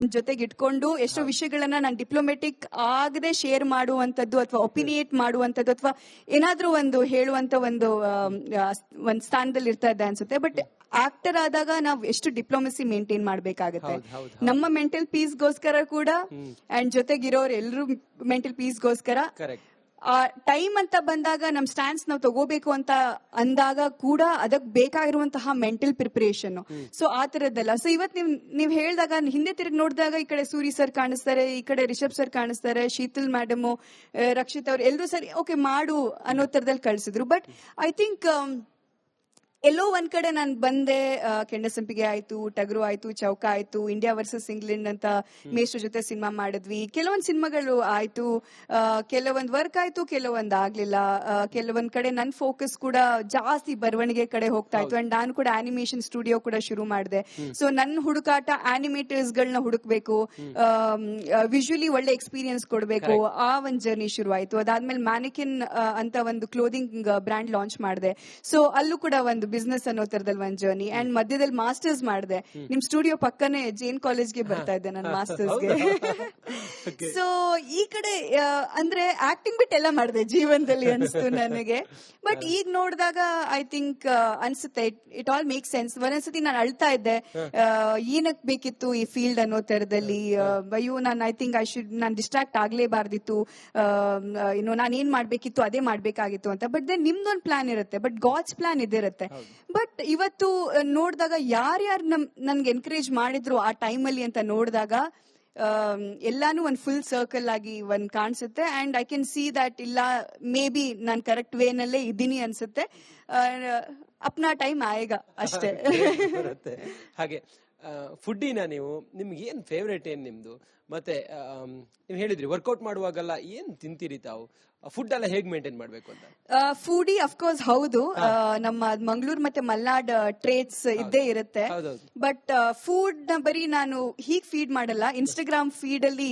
ಜೊತೆಗೆ ಇಟ್ಕೊಂಡು ಎಷ್ಟೋ ವಿಷಯಗಳನ್ನ ನಾನು ಡಿಪ್ಲೊಮೆಟಿಕ್ ಆಗದೆ ಶೇರ್ ಮಾಡುವಂತದ್ದು ಅಥವಾ ಒಪಿನಿಯೇಟ್ ಮಾಡುವಂತದ್ದು ಅಥವಾ ಏನಾದ್ರೂ ಒಂದು ಹೇಳುವಂತ ಒಂದು ಸ್ಥಾನದಲ್ಲಿ ಇರ್ತಾ ಇದೆ ಅನ್ಸುತ್ತೆ. ಬಟ್ ಆಕ್ಟರ್ ಆದಾಗ ನಾವು ಎಷ್ಟು ಡಿಪ್ಲೊಮಸಿ ಮೇಂಟೈನ್ ಮಾಡ್ಬೇಕಾಗತ್ತೆ. ನಮ್ಮ ಮೆಂಟಲ್ ಪೀಸ್ಗೋಸ್ಕರ ಕೂಡ ಅಂಡ್ ಜೊತೆಗಿರೋರು ಎಲ್ಲರೂ ಮೆಂಟಲ್ ಪೀಸ್ಗೋಸ್ಕರ ಟೈಮ್ ಅಂತ ಬಂದಾಗ ನಮ್ ಸ್ಟ್ಯಾಂಡ್ಸ್ ನಾವು ತಗೋಬೇಕು ಅಂತ ಅಂದಾಗ ಕೂಡ ಅದಕ್ಕೆ ಬೇಕಾಗಿರುವಂತಹ ಮೆಂಟಲ್ ಪ್ರಿಪರೇಷನ್. ಸೊ ಆ ತರದ್ದೆಲ್ಲ. ಸೊ ಇವತ್ ನೀವ್ ಹೇಳಿದಾಗ ಹಿಂದೆ ತಿರುಗಿ ನೋಡಿದಾಗ ಈ ಕಡೆ ಸೂರಿ ಸರ್ ಕಾಣಿಸ್ತಾರೆ, ಈ ಕಡೆ ರಿಷಬ್ ಸರ್ ಕಾಣಿಸ್ತಾರೆ, ಶೀತಲ್ ಮೇಡಮ್, ರಕ್ಷಿತ್ ಅವ್ರು ಎಲ್ಲರೂ ಸರಿ ಓಕೆ ಮಾಡು ಅನ್ನೋ ತರದಲ್ಲಿ ಕಳ್ಸಿದ್ರು. ಬಟ್ ಐ ಥಿಂಕ್ ಎಲ್ಲೋ ಒಂದ್ ಕಡೆ ನಾನು ಬಂದೆ, ಕೆಂಡಸಂಪಿಗೆ ಆಯ್ತು, ಟಗರು ಆಯ್ತು, ಚೌಕ ಆಯ್ತು, ಇಂಡಿಯಾ ವರ್ಸಸ್ ಇಂಗ್ಲೆಂಡ್ ಅಂತ ಮೇಷ್ಟ್ರ ಜೊತೆ ಸಿನಿಮಾ ಮಾಡಿದ್ವಿ. ಕೆಲವೊಂದ್ ಸಿನಿಮಾಗಳು ಆಯ್ತು, ಕೆಲವೊಂದ್ ವರ್ಕ್ ಆಯ್ತು, ಕೆಲವೊಂದ್ ಆಗ್ಲಿಲ್ಲ. ಕೆಲವೊಂದ್ ಕಡೆ ನನ್ ಫೋಕಸ್ ಕೂಡ ಜಾಸ್ತಿ ಬರವಣಿಗೆ ಕಡೆ ಹೋಗ್ತಾ ಇತ್ತು. ಅಂಡ್ ನಾನು ಕೂಡ ಆನಿಮೇಷನ್ ಸ್ಟುಡಿಯೋ ಕೂಡ ಶುರು ಮಾಡಿದೆ. ಸೊ ನನ್ನ ಹುಡುಕಾಟ ಆನಿಮೇಟರ್ಸ್ ಗಳನ್ನ ಹುಡುಕ್ಬೇಕು, ವಿಜುವಲಿ ಒಳ್ಳೆ ಎಕ್ಸ್ಪೀರಿಯನ್ಸ್ ಕೊಡ್ಬೇಕು, ಆ ಒಂದ್ ಜರ್ನಿ ಶುರು ಆಯ್ತು. ಅದಾದ್ಮೇಲೆ ಮ್ಯಾನಿಕಿನ್ ಅಂತ ಒಂದು ಕ್ಲೋದಿಂಗ್ ಬ್ರ್ಯಾಂಡ್ ಲಾಂಚ್ ಮಾಡಿದೆ. ಸೊ ಅಲ್ಲೂ ಕೂಡ ಒಂದು ಬಿಸ್ನೆಸ್ ಅನ್ನೋ ತರದಲ್ಲಿ ಒಂದ್ ಜರ್ನಿ. ಅಂಡ್ ಮಧ್ಯದಲ್ಲಿ ಮಾಸ್ಟರ್ಸ್ ಮಾಡಿದೆ. ನಿಮ್ ಸ್ಟುಡಿಯೋ ಪಕ್ಕನೆ ಜೈನ್ ಕಾಲೇಜ್ಗೆ ಬರ್ತಾ ಇದ್ದೆ ನಾನು ಮಾಸ್ಟರ್ಸ್ಗೆ. ಸೊ ಈ ಕಡೆ ಅಂದ್ರೆ ಆಕ್ಟಿಂಗ್ ಬಿಟ್ಟು ಎಲ್ಲ ಮಾಡಿದೆ ಜೀವನದಲ್ಲಿ ಅನ್ಸ್ತು ನನಗೆ. ಬಟ್ ಈಗ ನೋಡಿದಾಗ ಐ ಥಿಂಕ್ ಅನ್ಸುತ್ತೆ ಇಟ್ ಆಲ್ ಮೇಕ್ ಸೆನ್ಸ್. ಒಂದೊಂದ್ಸತಿ ನಾನು ಅಳ್ತಾ ಇದ್ದೆ, ಏನಕ್ ಬೇಕಿತ್ತು ಈ ಫೀಲ್ಡ್ ಅನ್ನೋ ತರದಲ್ಲಿ. ಅಯ್ಯೋ ಐ ಥಿಂಕ್ ನಾನು ಡಿಸ್ಟ್ರಾಕ್ಟ್ ಆಗ್ಲೇಬಾರ್ದಿತ್ತು, ನಾನು ಏನ್ ಮಾಡ್ಬೇಕಿತ್ತು ಅದೇ ಮಾಡ್ಬೇಕಾಗಿತ್ತು ಅಂತ. ಬಟ್ ದೆನ್ ನಿಮ್ದೊಂದು ಪ್ಲಾನ್ ಇರುತ್ತೆ, ಬಟ್ ಗಾಡ್ಸ್ ಪ್ಲಾನ್ ಇದಿರುತ್ತೆ. ಬಟ್ ಇವತ್ತು ನೋಡಿದಾಗ ಯಾರ್ಯಾರು ನನ್ಗೆ ಎನ್ಕರೇಜ್ ಮಾಡಿದ್ರು ಆ ಟೈಮಲ್ಲಿ ಅಂತ ನೋಡಿದಾಗ ಎಲ್ಲಾನು ಒಂದ್ ಫುಲ್ ಸರ್ಕಲ್ ಆಗಿ ಒಂದ್ ಕಾಣಿಸುತ್ತೆ. And I can see that ಇಲ್ಲ ಮೇ ಬಿ ನಾನ್ ಕರೆಕ್ಟ್ ವೇ ನಲ್ಲೇ ಇದ್ದೀನಿ ಅನ್ಸುತ್ತೆ. ಅಪ್ನಾ ಟೈಮ್ ಆಯೇಗ ಅಷ್ಟೇ. ಹಾಗೆ ಫುಡ್ಡಿನ ನಿಮ್ಗೆ ಏನ್ ಫೇವ್ರೇಟ್ ಏನ್ ನಿಮ್ದು? ಮತ್ತೆ ನೀವು ಹೇಳಿದ್ರಿ ವರ್ಕೌಟ್ ಮಾಡುವಾಗೆಲ್ಲ ಏನ್ ತಿಂತೀರಿ ತಾವು? ಫುಡ್ ಎಲ್ಲ ಹೇಗ್ ಮೇಂಟೈನ್ ಮಾಡ್ಬೇಕು ಅಂತ? ಫುಡಿ ಅಫ್ಕೋರ್ಸ್ ಹೌದು, ನಮ್ಮ ಮಂಗಳೂರು ಮತ್ತೆ ಮಲ್ನಾಡ್ ಟ್ರೇಟ್ಸ್ ಇದ್ದೇ ಇರುತ್ತೆ. ಬಟ್ ಫುಡ್ ನ ಬರೀ ನಾನು ಹೀಗ್ ಫೀಡ್ ಮಾಡಲ್ಲ, ಇನ್ಸ್ಟಾಗ್ರಾಮ್ ಫೀಡ್ ಅಲ್ಲಿ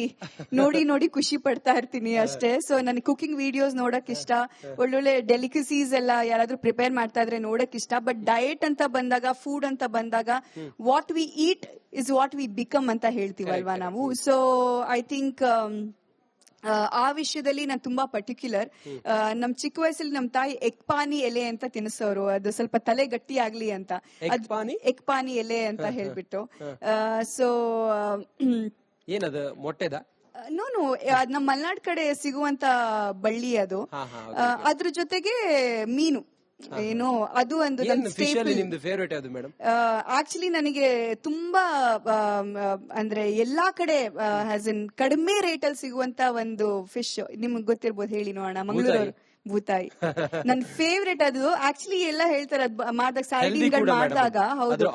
ನೋಡಿ ನೋಡಿ ಖುಷಿ ಪಡ್ತಾ ಇರ್ತೀನಿ ಅಷ್ಟೇ. ಸೊ ನನಗೆ ಕುಕಿಂಗ್ ವಿಡಿಯೋಸ್ ನೋಡಕ್ ಇಷ್ಟ, ಒಳ್ಳೊಳ್ಳೆ ಡೆಲಿಕಸೀಸ್ ಎಲ್ಲ ಯಾರಾದ್ರೂ ಪ್ರಿಪೇರ್ ಮಾಡ್ತಾ ಇದ್ರೆ ನೋಡಕ್ ಇಷ್ಟ. ಬಟ್ ಡಯಟ್ ಅಂತ ಬಂದಾಗ, ಫುಡ್ ಅಂತ ಬಂದಾಗ, what we eat is what we become ಅಂತ ಹೇಳ್ತೀವಲ್ವಾ ನಾವು. ಸೊ ಐ ಥಿಂಕ್ ಆ ವಿಷಯದಲ್ಲಿ ನಾನು ತುಂಬಾ ಪರ್ಟಿಕ್ಯುಲರ್. ನಮ್ ಚಿಕ್ಕ ವಯಸ್ಸಲ್ಲಿ ನಮ್ ತಾಯಿ ಎಕ್ಪಾನಿ ಎಲೆ ಅಂತ ತಿನ್ನಿಸೋರು, ಅದು ಸ್ವಲ್ಪ ತಲೆ ಗಟ್ಟಿ ಆಗ್ಲಿ ಅಂತ. ಎಕ್ಪಾನಿ ಎಲೆ ಅಂತ ಹೇಳ್ಬಿಟ್ಟು. ಸೊ ಏನದು ಮೊಟ್ಟೆದ? ನೋನು ನಮ್ ಮಲ್ನಾಡ್ ಕಡೆ ಸಿಗುವಂತ ಬಳ್ಳಿ ಅದು. ಅದ್ರ ಜೊತೆಗೆ ಮೀನು ಏನು, ಅದು ಒಂದು ಆಕ್ಚುಲಿ ನನಗೆ ತುಂಬಾ ಅಂದ್ರೆ ಎಲ್ಲಾ ಕಡೆ ಕಡಿಮೆ ರೇಟ್ ಅಲ್ಲಿ ಸಿಗುವಂತ ಒಂದು ಫಿಶ್ ನಿಮ್ಗೆ ಗೊತ್ತಿರ್ಬೋದು, ಹೇಳಿ ನೋಡೋಣ. ಮಂಗಳೂರು ಭೂತಾಯಿ ನನ್ ಫೇವ್ರೇಟ್. ಅದು ಆಕ್ಚುಲಿ ಎಲ್ಲ ಹೇಳ್ತಾರೆ ಮಾಡಿದಾಗ ಸ್ಯಾಲಡಿನ್ ಗಳು ಮಾಡಿದಾಗ. ಹೌದು,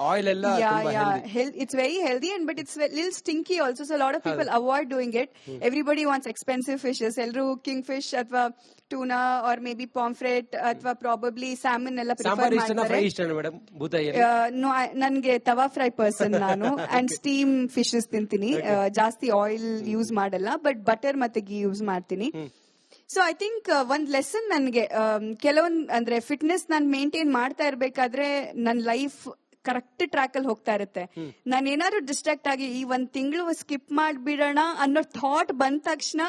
it's very healthy and but it's lil stinky also. So lot of people avoid doing it. Everybody wants expensive fishes. ಎಲ್ಲರೂ ಕಿಂಗ್ ಫಿಶ್ ಅಥವಾ tuna or may be pomfret ಅಥವಾ ಪ್ರಾಬಬ್ಲಿ ಸ್ಯಾಮನ್ ಎಲ್ಲ ಪ್ರಿಫರ್ ಮಾಡ್ತಾರೆ. ನನ್ಗೆ ತವಾ ಫ್ರೈ ಪರ್ಸನ್ ನಾನು. And steam fishes ತಿಂತೀನಿ, ಜಾಸ್ತಿ oil use ಮಾಡಲ್ಲ, ಬಟ್ ಬಟರ್ ಮತ್ತೆ ಗೀ ಯೂಸ್ ಮಾಡ್ತೀನಿ. ಸೊ ಐ ಥಿಂಕ್ ಒಂದ್ ಲೆಸನ್ ನನ್ಗೆ ಕೆಲವೊಂದ್ ಅಂದ್ರೆ ಫಿಟ್ನೆಸ್ ನಾನು ಮೇಂಟೈನ್ ಮಾಡ್ತಾ ಇರ್ಬೇಕಾದ್ರೆ ನನ್ನ ಲೈಫ್ ಕರೆಕ್ಟ್ ಟ್ರ್ಯಾಕ್ ಅಲ್ಲಿ ಹೋಗ್ತಾ ಇರುತ್ತೆ. ನಾನು ಏನಾದ್ರು ಡಿಸ್ಟ್ರಾಕ್ಟ್ ಆಗಿ ಈ ಒಂದ್ ತಿಂಗಳು ಸ್ಕಿಪ್ ಮಾಡ್ಬಿಡೋಣ ಅನ್ನೋ ಥಾಟ್ ಬಂದ ತಕ್ಷಣ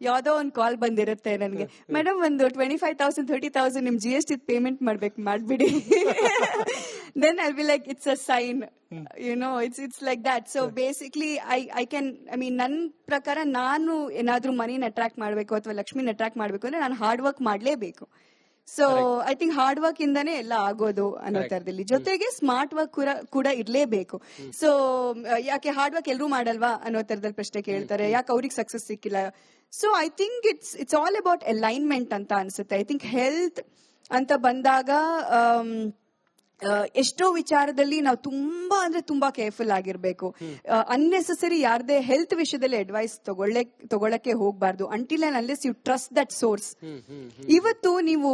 ಯಾವ್ದೋ ಒಂದ್ ಕಾಲ್ ಬಂದಿರುತ್ತೆ ನನ್ಗೆ, ಮೇಡಮ್ ಒಂದು 25,000 30,000 ನಿಮ್ GST ಪೇಮೆಂಟ್ ಮಾಡ್ಬಿಡಿ. Then I'll be like it's a sign, it's like that. So basically ನನ್ ಪ್ರಕಾರ ನಾನು ಏನಾದ್ರೂ ಮನಿನ ಅಟ್ರಾಕ್ಟ್ ಮಾಡ್ಬೇಕು ಅಥವಾ ಲಕ್ಷ್ಮಿನ ಅಟ್ರಾಕ್ಟ್ ಮಾಡ್ಬೇಕು ಅಂದ್ರೆ ನಾನು ಹಾರ್ಡ್ ವರ್ಕ್ ಮಾಡ್ಲೇಬೇಕು. So I think hard work ಇಂದಾನೆ ಎಲ್ಲ ಆಗೋದು ಅನ್ನೋ ತರದಲ್ಲಿ. ಜೊತೆಗೆ ಸ್ಮಾರ್ಟ್ ವರ್ಕ್ ಕೂಡ ಇರ್ಲೇಬೇಕು. ಸೊ ಯಾಕೆ ಹಾರ್ಡ್ ವರ್ಕ್ ಎಲ್ಲರೂ ಮಾಡಲ್ವಾ ಅನ್ನೋ ತರದಲ್ಲಿ ಪ್ರಶ್ನೆ ಕೇಳ್ತಾರೆ, ಯಾಕೆ ಅವ್ರಿಗೆ ಸಕ್ಸಸ್ ಸಿಕ್ಕಿಲ್ಲ. So I think it's all about alignment ಅಂತ ಅನ್ಸುತ್ತೆ. ಐ ಥಿಂಕ್ ಹೆಲ್ತ್ ಅಂತ ಬಂದಾಗ ಎಷ್ಟೋ ವಿಚಾರದಲ್ಲಿ ನಾವು ತುಂಬಾ ಕೇರ್ಫುಲ್ ಆಗಿರ್ಬೇಕು. ಅನ್ನೆಸೆಸರಿ ಯಾರದೇ ಹೆಲ್ತ್ ವಿಷಯದಲ್ಲಿ ಅಡ್ವೈಸ್ ತಗೊಳ್ಳಕ್ಕೆ ಹೋಗ್ಬಾರ್ದು until and unless you trust that source. ಇವತ್ತು ನೀವು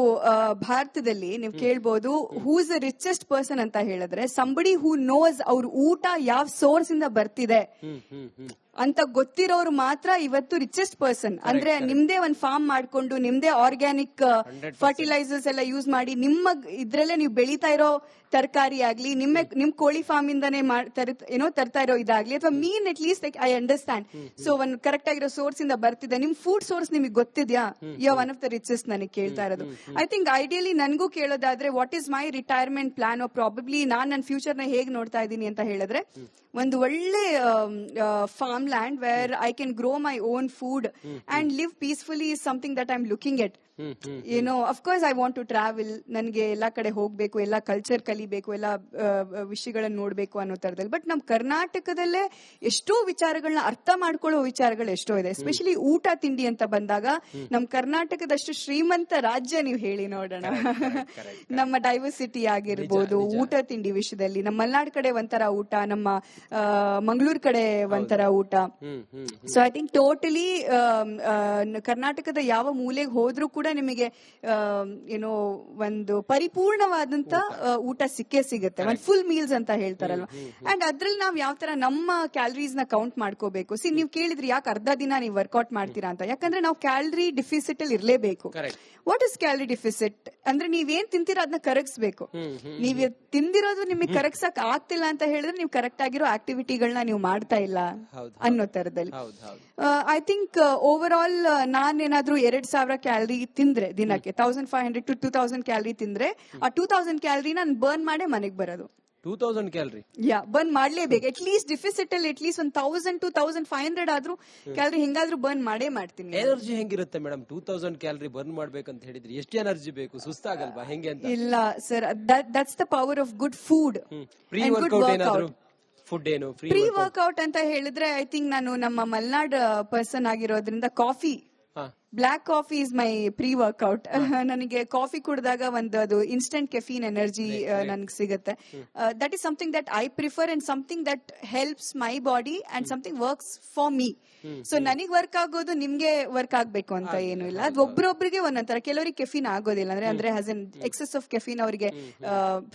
ಭಾರತದಲ್ಲಿ ನೀವು ಕೇಳ್ಬೋದು who is the richest person ಅಂತ ಹೇಳಿದ್ರೆ ಸಂಬಡಿ ಹೂ ನೋಸ್ ಅವ್ರ ಊಟ ಯಾವ ಸೋರ್ಸ್ ಇಂದ ಬರ್ತಿದೆ. ಅಂತ ಗೊತ್ತಿರೋರು ಮಾತ್ರ ಇವತ್ತು ರಿಚೆಸ್ಟ್ ಪರ್ಸನ್. ಅಂದ್ರೆ ನಿಮ್ದೇ ಒಂದ್ ಫಾರ್ಮ್ ಮಾಡ್ಕೊಂಡು ನಿಮ್ದೇ ಆರ್ಗ್ಯಾನಿಕ್ ಫರ್ಟಿಲೈಸರ್ಸ್ ಎಲ್ಲ ಯೂಸ್ ಮಾಡಿ ನಿಮ್ಮ ಇದ್ರಲ್ಲೇ ನೀವು ಬೆಳೀತಾ ಇರೋ ತರಕಾರಿ ಆಗ್ಲಿ, ನಿಮ್ ಕೋಳಿ ಫಾರ್ಮ್ ಇಂದಾನೆ ತರ್ತಾ ಇರೋ ಇದಾಗ್ಲಿ, ಅಥವಾ mean at least I understand. So ಒಂದ್ ಕರೆಕ್ಟ್ ಆಗಿರೋ ಸೋರ್ಸ್ ಇಂದ ಬರ್ತಿದೆ. ನಿಮ್ ಫುಡ್ ಸೋರ್ಸ್ ನಿಮಗೆ ಗೊತ್ತಿದ್ಯಾ? You one of the richest ನನಗೆ ಕೇಳ್ತಾ ಇರೋದು. ಐ ಥಿಂಕ್ ಐಡಿಯಲಿ ನನ್ಗೂ ಕೇಳೋದಾದ್ರೆ what is my retirement plan, probably ನಾನ್ ನನ್ನ ಫ್ಯೂಚರ್ ನ ಹೇಗ್ ನೋಡ್ತಾ ಇದ್ದೀನಿ ಅಂತ ಹೇಳಿದ್ರೆ, ಒಂದು ಒಳ್ಳೆ farm land where I can grow my own food and live peacefully is something that I am looking at. Of course I want to travel. ನನಗೆ ಎಲ್ಲಾ ಕಡೆ ಹೋಗ್ಬೇಕು, ಎಲ್ಲಾ ಕಲ್ಚರ್ ಕಲಿಬೇಕು, ಎಲ್ಲಾ ವಿಷಯಗಳನ್ನ ನೋಡ್ಬೇಕು ಅನ್ನೋ ತರದಲ್ಲಿ. ಬಟ್ ನಮ್ ಕರ್ನಾಟಕದಲ್ಲೇ ಎಷ್ಟೋ ವಿಚಾರಗಳನ್ನ ಅರ್ಥ ಮಾಡ್ಕೊಳ್ಳೋ ವಿಚಾರಗಳು ಎಷ್ಟೋ ಇದೆ. ಎಸ್ಪೆಷಲಿ ಊಟ ತಿಂಡಿ ಅಂತ ಬಂದಾಗ ನಮ್ ಕರ್ನಾಟಕದಷ್ಟು ಶ್ರೀಮಂತ ರಾಜ್ಯ ನೀವು ಹೇಳಿ ನೋಡೋಣ. ನಮ್ಮ ಡೈವರ್ಸಿಟಿ ಆಗಿರ್ಬೋದು, ಊಟ ತಿಂಡಿ ವಿಷಯದಲ್ಲಿ ನಮ್ಮ ಮಲೆನಾಡ್ ಕಡೆ ಒಂಥರ ಊಟ, ನಮ್ಮ ಮಂಗಳೂರು ಕಡೆ ಒಂಥರ ಊಟ. ಸೊ ಐ ಥಿಂಕ್ ಟೋಟಲಿ ಕರ್ನಾಟಕದ ಯಾವ ಮೂಲೆಗೆ ಹೋದ್ರೂ ಕೂಡ ನಿಮಗೆ ಏನೋ ಒಂದು ಪರಿಪೂರ್ಣವಾದಂತ ಊಟ ಸಿಕ್ಕೇ ಸಿಗುತ್ತೆ. ಒಂದು ಫುಲ್ ಮೀಲ್ಸ್ ಅಂತ ಹೇಳ್ತಾರಲ್ವಾ. ಅಂಡ್ ಅದ್ರಲ್ಲಿ ನಾವ್ ಯಾವ ತರ ನಮ್ಮ ಕ್ಯಾಲರೀಸ್ ನ ಕೌಂಟ್ ಮಾಡ್ಕೋಬೇಕು. ನೀವು ಕೇಳಿದ್ರಿ ಯಾಕೆ ಅರ್ಧ ದಿನ ನೀವು ವರ್ಕೌಟ್ ಮಾಡ್ತೀರಾ ಅಂತ. ಯಾಕಂದ್ರೆ ನಾವು ಕ್ಯಾಲರಿ ಡಿಫಿಸಿಟ್ ಅಲ್ಲಿ ಇರ್ಲೇಬೇಕು. ವಾಟ್ ಇಸ್ ಕ್ಯಾಲರಿ ಡಿಫಿಸಿಟ್ ಅಂದ್ರೆ ನೀವೇನ್ ತಿಂತೀರಾ ಅದನ್ನ ಕರಗಿಸ್ಬೇಕು. ನೀವ್ ತಿಂದಿರೋದು ನಿಮಗೆ ಕರಗ್ಸಕ್ ಆಗ್ತಿಲ್ಲ ಅಂತ ಹೇಳಿದ್ರೆ ನೀವು ಕರೆಕ್ಟ್ ಆಗಿರೋ ಆಕ್ಟಿವಿಟಿಗಳನ್ನ ನೀವು ಮಾಡ್ತಾ ಇಲ್ಲ ಅನ್ನೋ ತರದಲ್ಲಿ. ಐ ಥಿಂಕ್ ಓವರ್ ಆಲ್ ನಾನೇನಾದ್ರೂ 2,000 ಕ್ಯಾಲರಿ ತಿಂದ್ರೆ ದಿನಕ್ಕೆ, 1,500 to 2,000 ಕ್ಯಾಲರಿ ತಿಂದ್ರೆ, ಆ 2,000 ಕ್ಯಾಲರಿ ನಾನು ಬರ್ನ್ ಮಾಡೇ ಮನೆಗೆ ಬರೋದು. 2,000 ಕ್ಯಾಲರಿ ಬರ್ನ್ ಮಾಡ್ಲೇಬೇಕು. ಅಟ್ ಲೀಸ್ಟ್ ಡಿಫಿಸಿಟ್ ಅಲ್ಲಿ ಅಟ್ ಲೀಸ್ಟ್ 1,000 to 1,500 ಆದ್ರೂ ಕ್ಯಾಲರಿ ಹೆಂಗಾದ್ರೂ ಬರ್ನ್ ಮಾಡೇ ಮಾಡ್ತೀನಿ. ಎನರ್ಜಿ ಹೆಂಗಿರುತ್ತೆ ಮೇಡಮ್? 2,000 ಕ್ಯಾಲರಿ ಬರ್ನ್ ಮಾಡ್ಬೇಕಂತ ಹೇಳಿದ್ರೆ ಎಷ್ಟು ಎನರ್ಜಿ ಬೇಕು? ಸುಸ್ತಾಗಲ್ವಾ ಹೆಂಗೆ ಅಂತ? ಇಲ್ಲ sir, that's the power of good food. Pre workout ಏನಾದ್ರು ಫುಡ್ ಏನು ಪ್ರೀ ವರ್ಕೌಟ್ ಅಂತ ಹೇಳಿದ್ರೆ ಐ ಥಿಂಕ್ ನಾನು ನಮ್ಮ ಮಲ್ನಾಡ್ ಪರ್ಸನ್ ಆಗಿರೋದ್ರಿಂದ coffee, black coffee is my pre workout. ನನಗೆ ಕಾಫಿ ಕುಡಿದಾಗ ಒಂದು ಅದು ಇನ್ಸ್ಟೆಂಟ್ ಕೆಫೀನ್ ಎನರ್ಜಿ ನನಗೆ ಸಿಗುತ್ತೆ. That is something that I prefer and something that helps my body and something works for me. So ನನಗೆ ವರ್ಕ್ ಆಗೋದು ನಿಮ್ಗೆ ವರ್ಕ್ ಆಗ್ಬೇಕು ಅಂತ ಏನು ಇಲ್ಲ. ಅದು ಒಬ್ರೊಬ್ರಿಗೆ ಒಂದೊಂಥರ. ಕೆಲವರಿಗೆ ಕೆಫೀನ್ ಆಗೋದಿಲ್ಲ, ಅಂದ್ರೆ has an excess of caffeine ಅವರಿಗೆ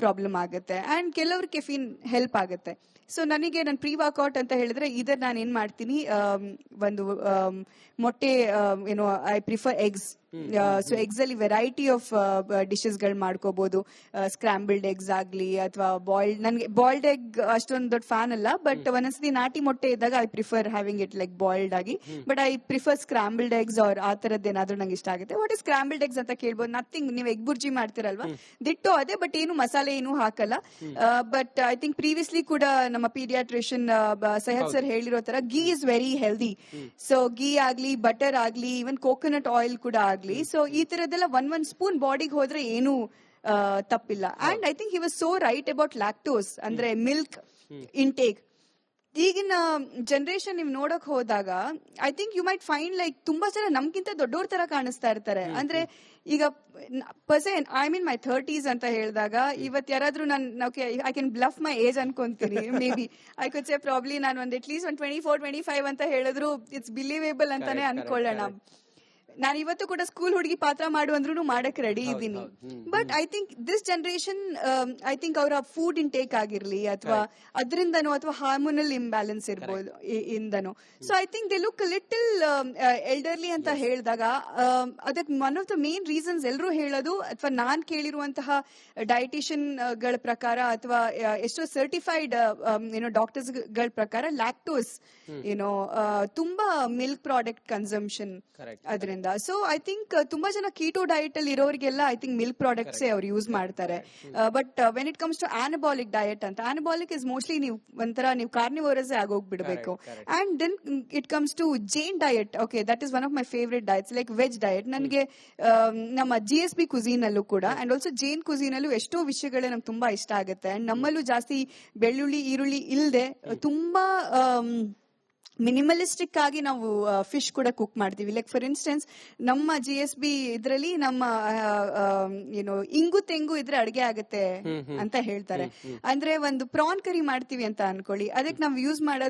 ಪ್ರಾಬ್ಲಮ್ ಆಗುತ್ತೆ, ಅಂಡ್ ಕೆಲವ್ರಿಗೆ ಕೆಫೀನ್ ಹೆಲ್ಪ್ ಆಗುತ್ತೆ. ಸೊ ನನಗೆ ನನ್ನ ಪ್ರೀ ವರ್ಕೌಟ್ ಅಂತ ಹೇಳಿದ್ರೆ ಇದರ್ ನಾನು ಏನ್ ಮಾಡ್ತೀನಿ, ಒಂದು ಮೊಟ್ಟೆ, ಏನೋ I prefer eggs. So eggs ಅಲ್ಲಿ ವೆರೈಟಿ ಆಫ್ ಡಿಶಸ್ ಗಳು ಮಾಡ್ಕೋಬಹುದು. ಸ್ಕ್ರಾಂಬಲ್ಡ್ ಎಗ್ಸ್ ಆಗ್ಲಿ ಅಥವಾ ಬಾಯ್ಲ್ಡ್. ನನಗೆ ಬಾಯ್ಲ್ಡ್ ಎಗ್ ಅಷ್ಟೊಂದು ದೊಡ್ಡ ಫ್ಯಾನ್ ಅಲ್ಲ, ಬಟ್ ಒಂದೊಂದ್ಸತಿ ನಾಟಿ ಮೊಟ್ಟೆ ಇದ್ದಾಗ I prefer having it like boiled ಆಗಿ. But I prefer scrambled eggs or ಆ ತರದ್ದು ಏನಾದ್ರೂ ನಂಗೆ ಇಷ್ಟ ಆಗುತ್ತೆ. ವಾಟ್ ಇಸ್ ಸ್ಕ್ರಾಂಬಲ್ಡ್ ಎಗ್ಸ್ ಅಂತ ಕೇಳ್ಬೋದು. ನಥಿಂಗ್, ನೀವು ಎಗ್ ಬುರ್ಜಿ ಮಾಡ್ತಿರಲ್ವಾ, ದಿಟ್ಟು ಅದೇ, ಬಟ್ ಏನು ಮಸಾಲೆ ಏನು ಹಾಕಲ್ಲ. ಬಟ್ ಐ ಥಿಂಕ್ ಪ್ರೀವಿಯಸ್ಲಿ ಕೂಡ ನಮ್ಮ ಪೀಡಿಯಾಟ್ರಿಷಿಯನ್ ಸಹದ್ ಸರ್ ಹೇಳಿರೋ ತರ ghee is very healthy. So ghee ಆಗ್ಲಿ, ಬಟರ್ ಆಗ್ಲಿ, ಇವನ್ ಕೋಕೋನಟ್ ಆಯಿಲ್ ಕೂಡ ಆಗ್ಲಿ. ಸೊ ಈ ತರದೆಲ್ಲ ಒಂದ್ ಸ್ಪೂನ್ ಬಾಡಿಗೆ ಹೋದ್ರೆ ಏನು ತಪ್ಪಿಲ್ಲ. And I think he was so right about lactose, ಅಂದ್ರೆ ಮಿಲ್ಕ್ ಇಂಟೇಕ್. ಈಗಿನ ಜನರೇಷನ್ ನೀವು ನೋಡಕ್ ಹೋದಾಗ I think you might find like ತುಂಬಾ ಜನ ನಮ್ಗಿಂತ ದೊಡ್ಡೋರ್ ತರ ಕಾಣಿಸ್ತಾ ಇರ್ತಾರೆ. ಅಂದ್ರೆ ಈಗ person I mean my 30s ಅಂತ ಹೇಳಿದಾಗ ಇವತ್ತು ಯಾರಾದ್ರೂ I can bluff my age ಅನ್ಕೊಂತೀನಿ. May be I could say probably ನಾನು ಒಂದು ಅಟ್ ಲೀಸ್ಟ್ 24-25 ಅಂತ ಹೇಳಿದ್ರು ಇಟ್ಸ್ ಬಿಲೀವೇಬಲ್ ಅಂತಾನೆ ಅನ್ಕೊಳ್ಳೋಣ. ನಾನು ಇವತ್ತು ಕೂಡ ಸ್ಕೂಲ್ ಹುಡುಗಿ ಪಾತ್ರ ಮಾಡು ಅಂದ್ರೂ ಮಾಡಕ್ ರೆಡಿ ಇದ್ದೀನಿ. But I think this generation, I think ಅವರ ಫುಡ್ ಇಂಟೇಕ್ ಆಗಿರ್ಲಿ ಅಥವಾ ಅದರಿಂದನೋ ಅಥವಾ ಹಾರ್ಮೋನಲ್ ಇಂಬ್ಯಾಲೆನ್ಸ್ ಇರ್ಬೋದು ಇಂದನೋ. So I think they look little elderly ಅಂತ ಹೇಳಿದಾಗ ಅದಕ್ಕೆ one of the main reasons ಎಲ್ಲರೂ ಹೇಳೋದು, ಅಥವಾ ನಾನ್ ಕೇಳಿರುವಂತಹ ಡಯಟಿಷಿಯನ್ ಗಳ ಪ್ರಕಾರ ಅಥವಾ ಎಷ್ಟೋ ಸರ್ಟಿಫೈಡ್ ಏನೋ ಡಾಕ್ಟರ್ಸ್ ಗಳ ಪ್ರಕಾರ ಲ್ಯಾಕ್ಟೋಸ್ ಏನೋ ತುಂಬಾ ಮಿಲ್ಕ್ ಪ್ರಾಡಕ್ಟ್ ಕನ್ಸಂಪ್ಷನ್ ಅದರಿಂದ. ಸೊ ಐ ಥಿಂಕ್ ತುಂಬಾ ಜನ ಕೀಟೋ ಡಯಟ್ ಅಲ್ಲಿ ಇರೋರಿಗೆಲ್ಲ ಐ ಥಿಂಕ್ ಮಿಲ್ಕ್ ಪ್ರಾಡಕ್ಟ್ಸ್ ಅವ್ರು ಯೂಸ್ ಮಾಡ್ತಾರೆ. But when it comes to anabolic diet ಅಂತ, ಆನಬಾಲಿಕ್ ಇಸ್ ಮೋಸ್ಟ್ಲಿ ನೀವು ಒಂಥರ ನೀವು ಕಾರ್ನಿವೋರಸ್ ಆಗೋಗ್ಬಿಡ್ಬೇಕು. And then it comes to Jain diet. Okay, that is one of my favourite diets, like veg diet. ನನಗೆ ನಮ್ಮ GSB ಕುಸೀನ್ ಅಲ್ಲೂ ಕೂಡ ಅಂಡ್ ಆಲ್ಸೋ ಜೈನ್ ಕುಸೀನ್ ಅಲ್ಲೂ ಎಷ್ಟೋ ವಿಷಯಗಳೇ ನಮ್ಗೆ ತುಂಬಾ ಇಷ್ಟ ಆಗುತ್ತೆ. ಅಂಡ್ ನಮ್ಮಲ್ಲೂ ಜಾಸ್ತಿ ಬೆಳ್ಳುಳ್ಳಿ ಈರುಳ್ಳಿ ಇಲ್ಲದೆ ತುಂಬಾ ಮಿನಿಮಲಿಸ್ಟಿಕ್ ಆಗಿ ನಾವು ಫಿಶ್ ಕೂಡ ಕುಕ್ ಮಾಡ್ತೀವಿ. ಲೈಕ್ ಫಾರ್ ಇನ್ಸ್ಟೆನ್ಸ್ ನಮ್ಮ GSB ಇದ್ರಲ್ಲಿ ನಮ್ಮ ಏನು ಇಂಗು ತೆಂಗು ಇದ್ರೆ ಅಡಿಗೆ ಆಗುತ್ತೆ ಅಂತ ಹೇಳ್ತಾರೆ. ಅಂದ್ರೆ ಒಂದು ಪ್ರಾನ್ ಕರಿ ಮಾಡ್ತೀವಿ ಅಂತ ಅನ್ಕೊಳ್ಳಿ, ಅದಕ್ಕೆ ನಾವು ಯೂಸ್ ಮಾಡೋದು